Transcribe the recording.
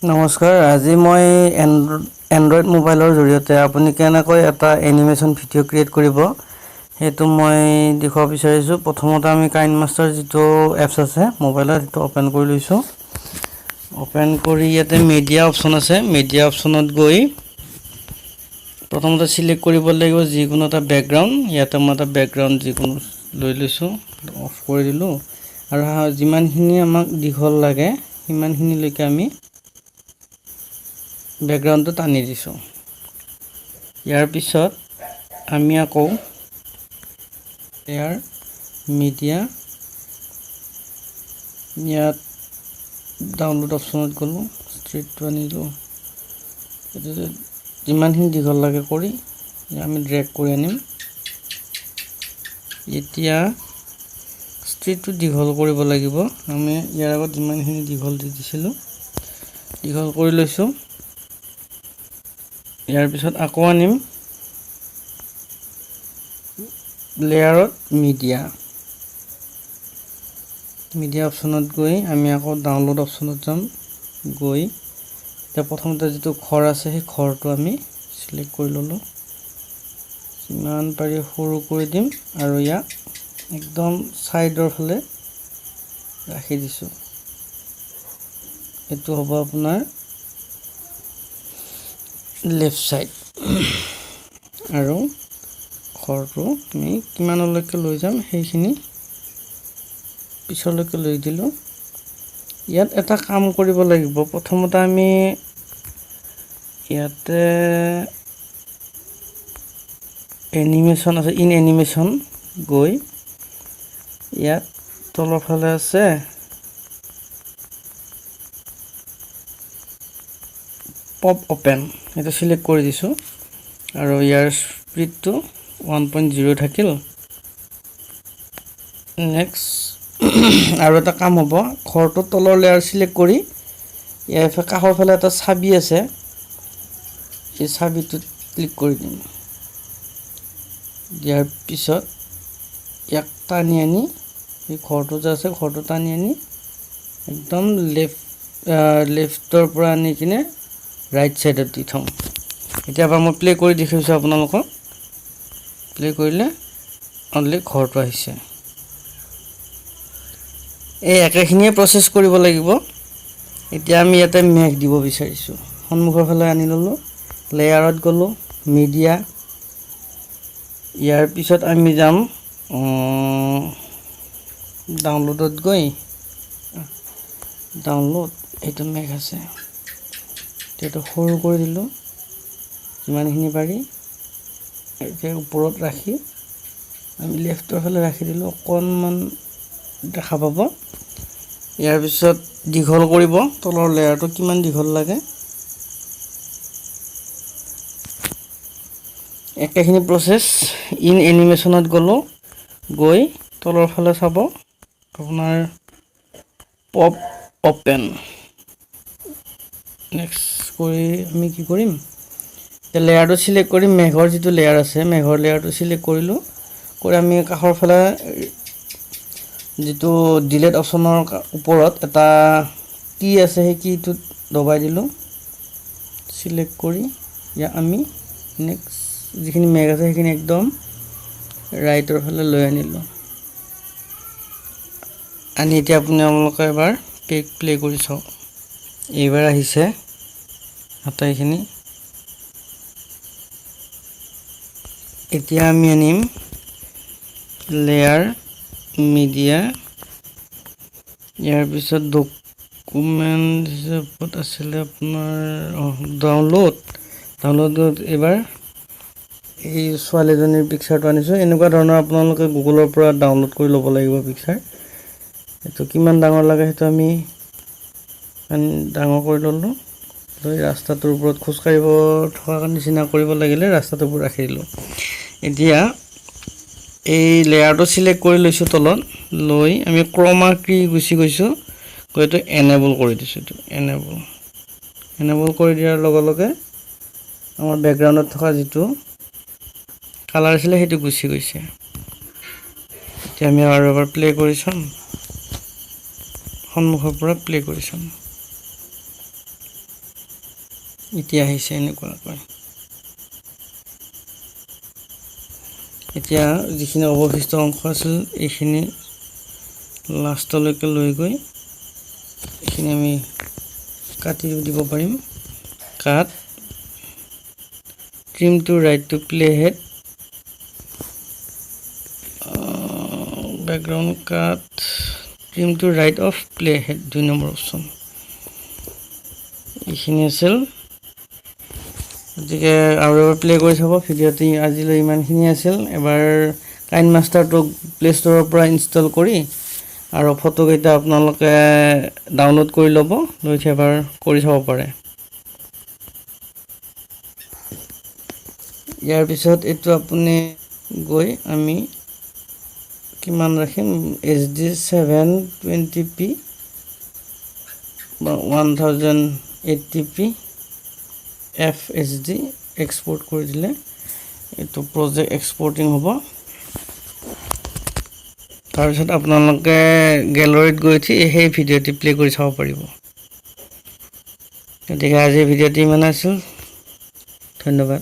নমস্কাৰ। আজি মই এণ্ড্ৰইড মোবাইলৰ জৰিয়তে আপুনি কেনেকৈ এটা এনিমেশ্যন ভিডিঅ' ক্ৰিয়েট কৰিব সেইটো মই দেখুৱাব বিচাৰিছোঁ। প্ৰথমতে আমি কাইনমাষ্টাৰ যিটো এপছ আছে মোবাইলত সেইটো অ'পেন কৰি লৈছোঁ। অ'পেন কৰি ইয়াতে মিডিয়া অপশ্যন আছে, মিডিয়া অপশ্যনত গৈ প্ৰথমতে চিলেক্ট কৰিব লাগিব যিকোনো এটা বেকগ্ৰাউণ্ড। ইয়াতে মই এটা বেকগ্ৰাউণ্ড যিকোনো লৈ লৈছোঁ, অফ কৰি দিলোঁ। আৰু যিমানখিনি আমাক দীঘল লাগে সিমানখিনিলৈকে আমি বেকগ্ৰাউণ্ডটো টানি দিছোঁ। ইয়াৰ পিছত আমি আকৌ ইয়াৰ মিডিয়া ইয়াত ডাউনলোড অপশ্যনত গ'লোঁ, ষ্ট্ৰিটটো আনিলোঁ। এইটো যিমানখিনি দীঘল লাগে কৰি আমি ড্ৰেগ কৰি আনিম। এতিয়া ষ্ট্ৰিটটো দীঘল কৰিব লাগিব। আমি ইয়াৰ আগত যিমানখিনি দীঘল দি দিছিলোঁ দীঘল কৰি লৈছোঁ। ইয়াৰ পিছত আকৌ আনিম লেয়াৰত মিডিয়া অপশ্যনত গৈ আমি আকৌ ডাউনলোড অপশ্যনত যাম। গৈ এতিয়া প্ৰথমতে যিটো ঘৰ আছে সেই ঘৰটো আমি চিলেক্ট কৰি ল'লোঁ। যিমান পাৰি সৰু কৰি দিম আৰু ইয়াক একদম ছাইডৰ ফালে ৰাখি দিছোঁ। এইটো হ'ব আপোনাৰ লেফ্ট ছাইড। আৰু ঘৰটো আমি কিমানলৈকে লৈ যাম সেইখিনি পিছলৈকে লৈ দিলোঁ। ইয়াত এটা কাম কৰিব লাগিব। প্ৰথমতে আমি ইয়াতে এনিমেশ্যন আছে, ইন এনিমেশ্যন গৈ ইয়াত তলৰ ফালে আছে পপ অপেন, এইটো চিলেক্ট কৰি দিছোঁ। আৰু ইয়াৰ স্পীডটো 1.0 থাকিল। নেক্সট আৰু এটা কাম হ'ব, ঘৰটোৰ তলৰ লেয়াৰ চিলেক্ট কৰি ইয়াৰ কাষৰ ফালে এটা চাবি আছে, এই চাবিটোত ক্লিক কৰি দিম। দিয়াৰ পিছত ইয়াক টানি আনি এই ঘৰটো যে আছে ঘৰটো টানি আনি একদম লেফ্টৰ পৰা আনি কিনে ৰাইট ছাইডত দি থওঁ। এতিয়া মই প্লে কৰি দেখাইছোঁ আপোনালোকক। প্লে কৰিলে অনলি ঘৰটো আহিছে। এই একেখিনিয়ে প্ৰচেছ কৰিব লাগিব। এতিয়া আমি ইয়াতে মেঘ দিব বিচাৰিছোঁ। সন্মুখৰ ফালে আনি ল'লোঁ, লেয়াৰত গ'লোঁ, মিডিয়া। ইয়াৰ পিছত আমি যাম ডাউনলোডত গৈ ডাউনলোড, এইটো মেঘ আছে, এইটো সৰু কৰি দিলোঁ যিমানখিনি পাৰি। এতিয়া ওপৰত ৰাখি আমি লেফ্টৰ ফালে ৰাখি দিলোঁ, অকণমান দেখা পাব। ইয়াৰ পিছত দীঘল কৰিব, তলৰ লেয়াৰটো কিমান দীঘল লাগে একেখিনি প্ৰচেছ। ইন এনিমেশ্যনত গ'লোঁ, গৈ তলৰ ফালে চাব আপোনাৰ পপ অপেন। নেক্সট কৰি আমি কি কৰিম, লেয়াৰটো চিলেক্ট কৰি মেঘৰ যিটো লেয়াৰ আছে মেঘৰ লেয়াৰটো চিলেক্ট কৰিলোঁ। কৰি আমি কাষৰ ফালে যিটো ডিলেট অপশ্যনৰ ওপৰত এটা কি আছে সেই কিটোত দবাই দিলোঁ। চিলেক্ট কৰি ইয়াক আমি নেক্সট যিখিনি মেঘ আছে সেইখিনি একদম ৰাইটৰ ফালে লৈ আনিলোঁ। আনি এতিয়া আপোনালোকে এবাৰ প্লে কৰি চাওক। এইবাৰ আহিছে আটাইখিনি। এতিয়া আমি আনিম লেয়াৰ, মিডিয়া। ইয়াৰ পিছত ডকুমেণ্ট হিচাপত আছিলে আপোনাৰ ডাউনলোডত এইবাৰ এই ছোৱালীজনীৰ পিকচাৰটো আনিছোঁ। এনেকুৱা ধৰণৰ আপোনালোকে গুগলৰ পৰা ডাউনলোড কৰি ল'ব লাগিব পিকচাৰ। এইটো কিমান ডাঙৰ লাগে সেইটো আমি ডাঙৰ কৰি ল'লোঁ। লৈ ৰাস্তাটোৰ ওপৰত খোজকাঢ়িব থকা নিচিনা কৰিব লাগিলে ৰাস্তাটোৰ ওপৰত ৰাখি দিলোঁ। এতিয়া এই লেয়াৰটো চিলেক্ট কৰি লৈছোঁ তলত, লৈ আমি ক্ৰমা কি গুচি গৈছোঁ, গৈ এইটো এনেবল কৰি দিছোঁ। এইটো এনেবল কৰি দিয়াৰ লগে লগে আমাৰ বেকগ্ৰাউণ্ডত থকা যিটো কালাৰ আছিলে সেইটো গুচি গৈছে। এতিয়া আমি আৰু এবাৰ প্লে কৰি চাম, সন্মুখৰ পৰা প্লে কৰি চাম। এতিয়া আহিছে এনেকুৱাকৈ। এতিয়া যিখিনি অৱশিষ্ট অংশ আছিল এইখিনি লাষ্টলৈকে লৈ গৈ এইখিনি আমি কাটি দিব পাৰিম। Cut trim to right to playhead, background cut trim to right of playhead 2 number option. এইখিনি আছিল। গতিকে আৰু এবাৰ প্লে কৰি চাব ভিডিঅ'টি। আজিলৈ ইমানখিনি আছিল। এবাৰ কাইনমাষ্টাৰটো প্লে ষ্ট'ৰৰ পৰা ইনষ্টল কৰি আৰু ফটোকেইটা আপোনালোকে ডাউনলোড কৰি ল'ব, লৈ এবাৰ কৰি চাব পাৰে। ইয়াৰ পিছত এইটো আপুনি গৈ আমি কিমান ৰাখিম, HD 720p বা 1080p FHD এক্সপোৰ্ট কৰি দিলে এইটো প্ৰজেক্ট এক্সপৰ্টিং হ'ব। তাৰপিছত আপোনালোকে গেলাৰীত গৈ উঠি সেই ভিডিঅ'টি প্লে কৰি চাব পাৰিব। গতিকে আজিৰ ভিডিঅ'টি ইমান আছিল। ধন্যবাদ।